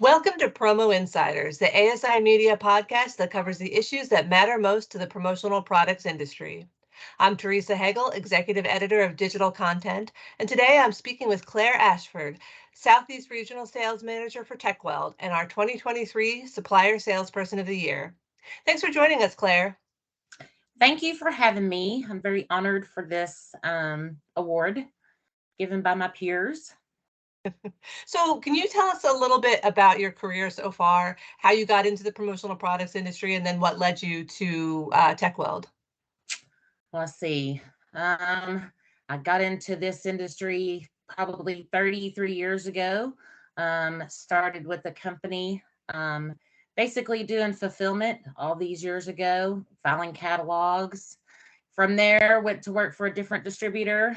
Welcome to Promo Insiders, the ASI Media podcast that covers the issues that matter most to the promotional products industry. I'm Teresa Hagel, Executive Editor of Digital Content, and today I'm speaking with Claire Ashford, Southeast Regional Sales Manager for Tekweld and our 2023 Supplier Salesperson of the Year. Thanks for joining us, Claire. Thank you for having me. I'm very honored for this award given by my peers. So can you tell us a little bit about your career so far, how you got into the promotional products industry, and then what led you to Tekweld? Let's see. I got into this industry probably 33 years ago. Started with the company, basically doing fulfillment all these years ago, filing catalogs. From there, went to work for a different distributor.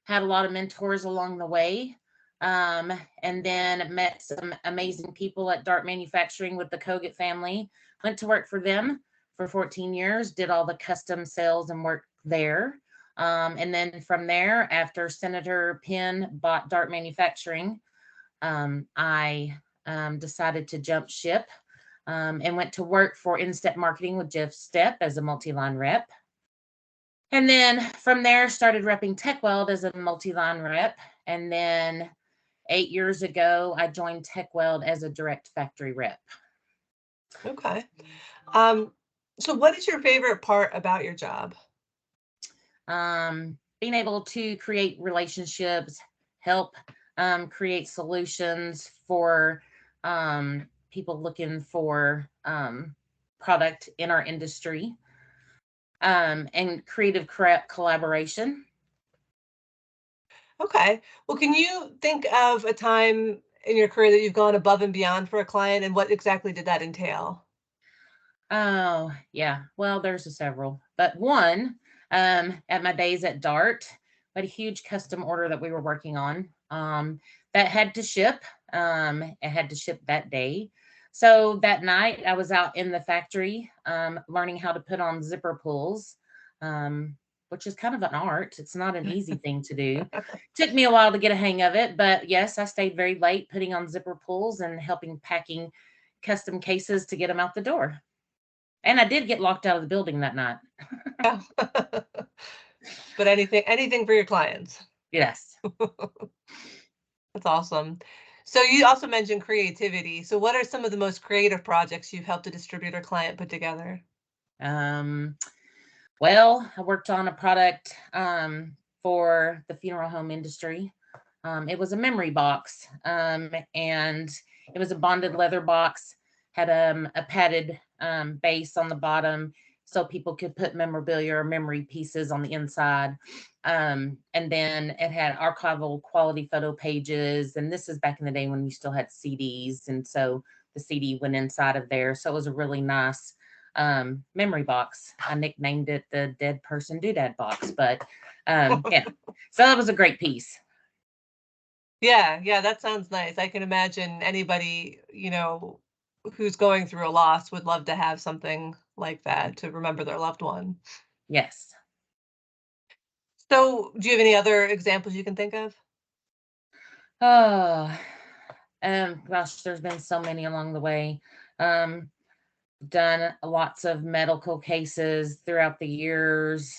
Had a lot of mentors along the way. And then met some amazing people at Dart Manufacturing with the Kogut family. Went to work for them for 14 years, did all the custom sales and work there. And then from there, after Senator Penn bought Dart Manufacturing, I decided to jump ship and went to work for In-Step Marketing with Jeff Stepp as a multi-line rep. And then from there, started repping Tekweld as a multi-line rep. And then 8 years ago, I joined Tekweld as a direct factory rep. Okay. So what is your favorite part about your job? Being able to create relationships, help create solutions for people looking for product in our industry, and creative collaboration. Okay. Well, can you think of a time in your career that you've gone above and beyond for a client, and what exactly did that entail? Oh, yeah. Well, there's several, but one, at my days at Dart, we had a huge custom order that we were working on, that had to ship. It had to ship that day. So that night I was out in the factory, learning how to put on zipper pulls, which is kind of an art. It's not an easy thing to do. Took me a while to get a hang of it, but yes, I stayed very late putting on zipper pulls and helping packing custom cases to get them out the door. And I did get locked out of the building that night. But anything for your clients. Yes. That's awesome. So you also mentioned creativity. So what are some of the most creative projects you've helped a distributor client put together? Well, I worked on a product for the funeral home industry. It was a memory box, and it was a bonded leather box, had a padded base on the bottom so people could put memorabilia or memory pieces on the inside. And then it had archival quality photo pages. And this is back in the day when you still had CDs. And so the CD went inside of there. So it was a really nice memory box. I nicknamed it the Dead Person Doodad box. But yeah, so that was a great piece. Yeah, that sounds nice. I can imagine anybody, who's going through a loss would love to have something like that to remember their loved one. Yes. So do you have any other examples you can think of? Oh, gosh, there's been so many along the way. Done lots of medical cases throughout the years.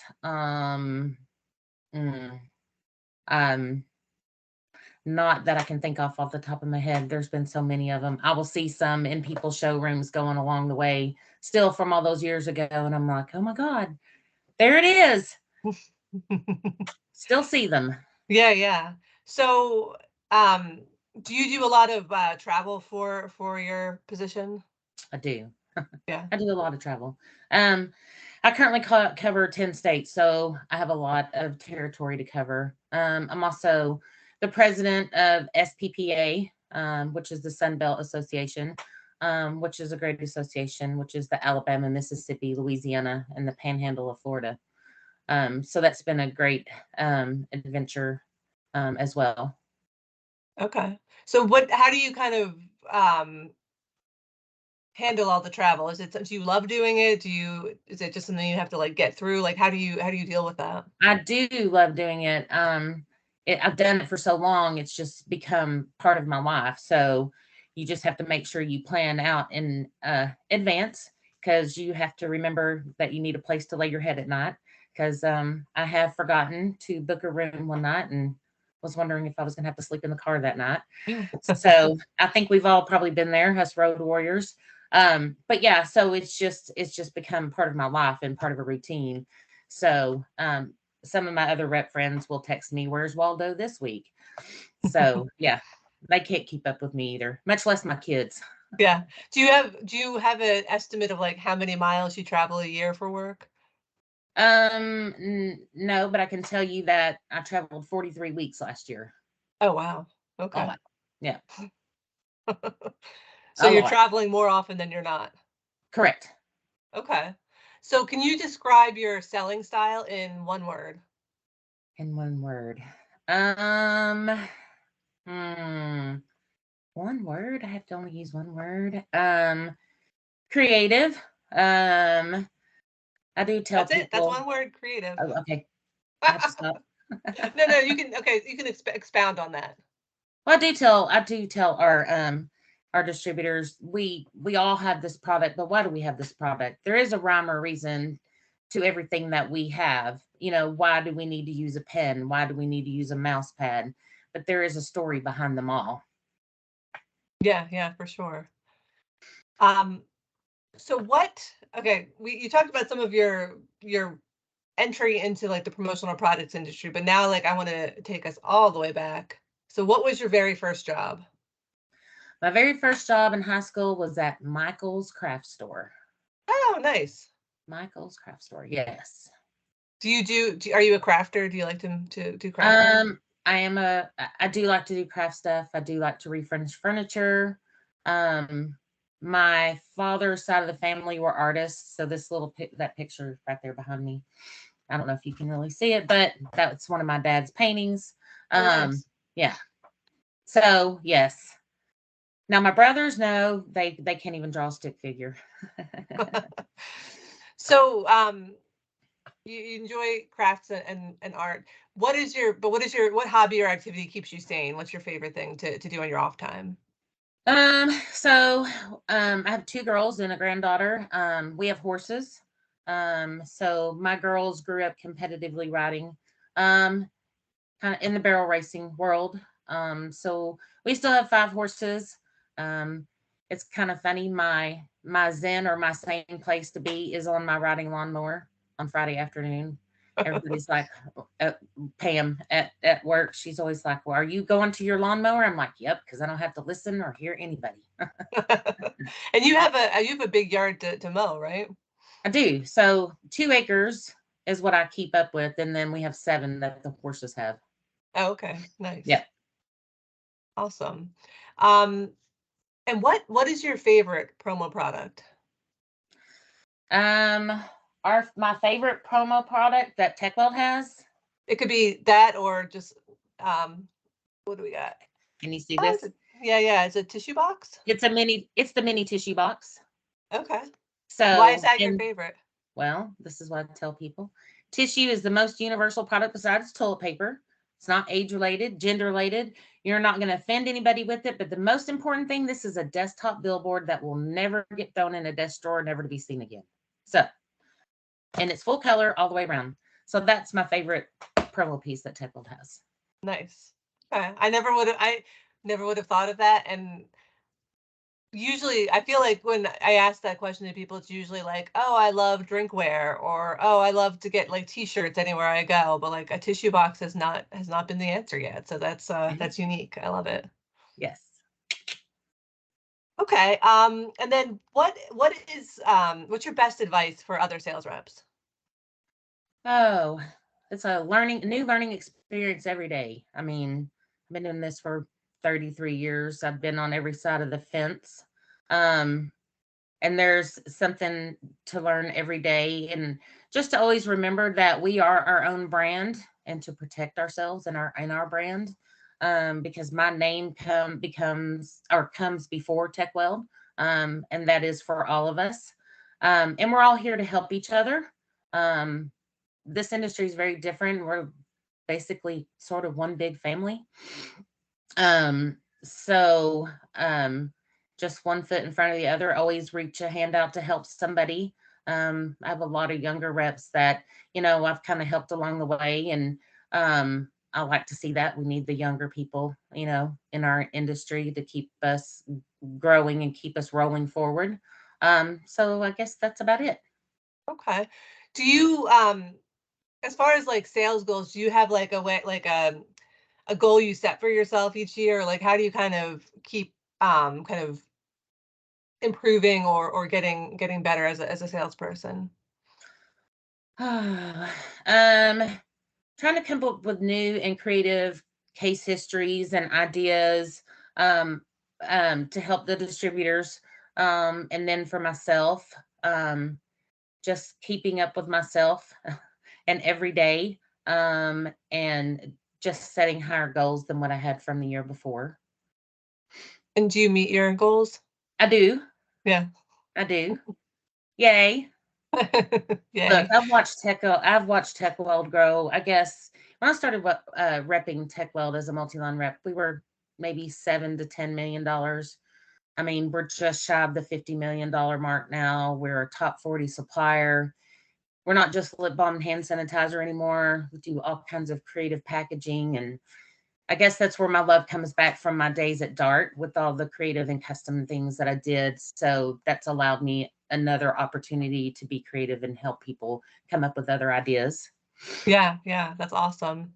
Not that I can think off the top of my head. There's been so many of them. I will see some in people's showrooms going along the way, still from all those years ago, and I'm like, oh my God, there it is. Still see them. Yeah. So, do you do a lot of travel for your position? I do. Yeah. I do a lot of travel. I currently cover 10 states, so I have a lot of territory to cover. I'm also the president of SPPA, which is the Sun Belt Association, which is a great association, which is the Alabama, Mississippi, Louisiana, and the Panhandle of Florida. So that's been a great adventure as well. Okay. So how do you kind of handle all the travel? Is it something you love doing it? Is it just something you have to like get through? Like how do you deal with that? I do love doing it. I've done it for so long, it's just become part of my life. So you just have to make sure you plan out in advance, because you have to remember that you need a place to lay your head at night. Because I have forgotten to book a room one night and was wondering if I was going to have to sleep in the car that night. So I think we've all probably been there, us road warriors. But yeah, so it's just become part of my life and part of a routine. So some of my other rep friends will text me, "Where's Waldo this week?" So yeah, they can't keep up with me either, much less my kids. Yeah. Do you have an estimate of like how many miles you travel a year for work? No, but I can tell you that I traveled 43 weeks last year. Oh, wow. A Okay. lot. Yeah, So a you're lot. traveling more often than you're not. Correct. Okay. So can you describe your selling style in one word? In one word. Um, hmm, one word. I have to only use one word. Creative. Um, I do tell That's it. That's people. one word, creative. Oh, okay, I have to stop. No, you can, okay, you can expound on that. Well, I do tell our distributors, we all have this product, but why do we have this product? There is a rhyme or reason to everything that we have. You know, why do we need to use a pen? Why do we need to use a mouse pad? But there is a story behind them all. Yeah, for sure. Um, so what, okay, you talked about some of your entry into like the promotional products industry, but now like I want to take us all the way back. So what was your very first job? My very first job in high school was at Michael's craft store. Oh, nice. Michael's craft store, yes. Are you a crafter? Do you like to do crafting? I do like to do craft stuff. I do like to refurnish furniture. Um, my father's side of the family were artists, so this that picture right there behind me. I don't know if you can really see it, but that's one of my dad's paintings. Oh, Um, nice. yeah. So yes. Now my brothers, no, they can't even draw a stick figure. So, you enjoy crafts and art. What hobby or activity keeps you sane? What's your favorite thing to do on your off time? So I have two girls and a granddaughter. We have horses. So my girls grew up competitively riding, um, kind of in the barrel racing world. So we still have five horses. Um, it's kind of funny. My zen or my sane place to be is on my riding lawnmower on Friday afternoon. Everybody's like, uh, Pam at work, she's always like, "Well, are you going to your lawnmower?" I'm like, "Yep," because I don't have to listen or hear anybody. And you have a big yard to mow, right? I do. So 2 acres is what I keep up with, and then we have seven that the horses have. Oh, okay, nice, Yeah. awesome. And what is your favorite promo product? Um, our my favorite promo product that Tekweld has. It could be that or just um, what do we got? Can you see Oh, this? yeah, it's a tissue box. It's the mini tissue box. Okay, why is So, that your and favorite? well, this is what I tell people. Tissue is the most universal product besides toilet paper. It's not age related, gender related. You're not going to offend anybody with it. But the most important thing, this is a desktop billboard that will never get thrown in a desk drawer, never to be seen again. So, and it's full color all the way around. So that's my favorite promo piece that Tekweld has. Nice. Okay, I never would have thought of that. And usually, I feel like when I ask that question to people, it's usually like, "Oh, I love drinkware," or "Oh, I love to get like T-shirts anywhere I go." But like a tissue box has not been the answer yet. So Mhm. that's unique. I love it. Yes. Okay. And then what's your best advice for other sales reps? Oh, it's a new learning experience every day. I mean, I've been doing this for 33 years. I've been on every side of the fence. Um, and there's something to learn every day. And just to always remember that we are our own brand and to protect ourselves and our brand. Because my name comes before Tekweld. And that is for all of us. And we're all here to help each other. Um, this industry is very different. basically sort of one big family. So just one foot in front of the other, always reach a hand out to help somebody. I have a lot of younger reps that, I've kind of helped along the way, and I like to see that. We need the younger people, in our industry to keep us growing and keep us rolling forward. So I guess that's about it. Okay. Do you, as far as like sales goals, do you have like a way, like a goal you set for yourself each year? Like, how do you kind of keep kind of improving or getting better as a salesperson? Trying to come up with new and creative case histories and ideas, um, to help the distributors, and then for myself, just keeping up with myself and every day, and just setting higher goals than what I had from the year before. And do you meet your goals? I do. Yeah. I do. Yay. Look, Yay. I've watched Tekweld grow. I guess when I started repping Tekweld as a multi-line rep, we were maybe $7 to $10 million. I mean, we're just shy of the $50 million mark now. We're a top 40 supplier. We're not just lip balm and hand sanitizer anymore. We do all kinds of creative packaging, and I guess that's where my love comes back from my days at Dart with all the creative and custom things that I did. So that's allowed me another opportunity to be creative and help people come up with other ideas. Yeah, yeah, that's awesome.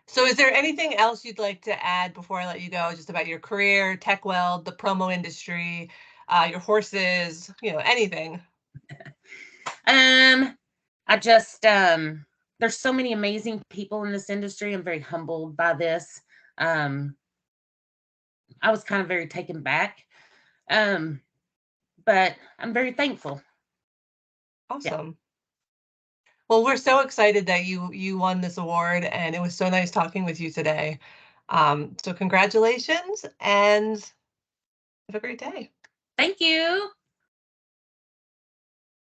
So is there anything else you'd like to add before I let you go, just about your career, Tekweld, the promo industry, your horses, anything? I just there's so many amazing people in this industry. I'm very humbled by this. Um, I was kind of very taken back. Um, but I'm very thankful. Yeah. Awesome. Well, we're so excited that you won this award, and it was so nice talking with you today. So congratulations and have a great day. Thank you.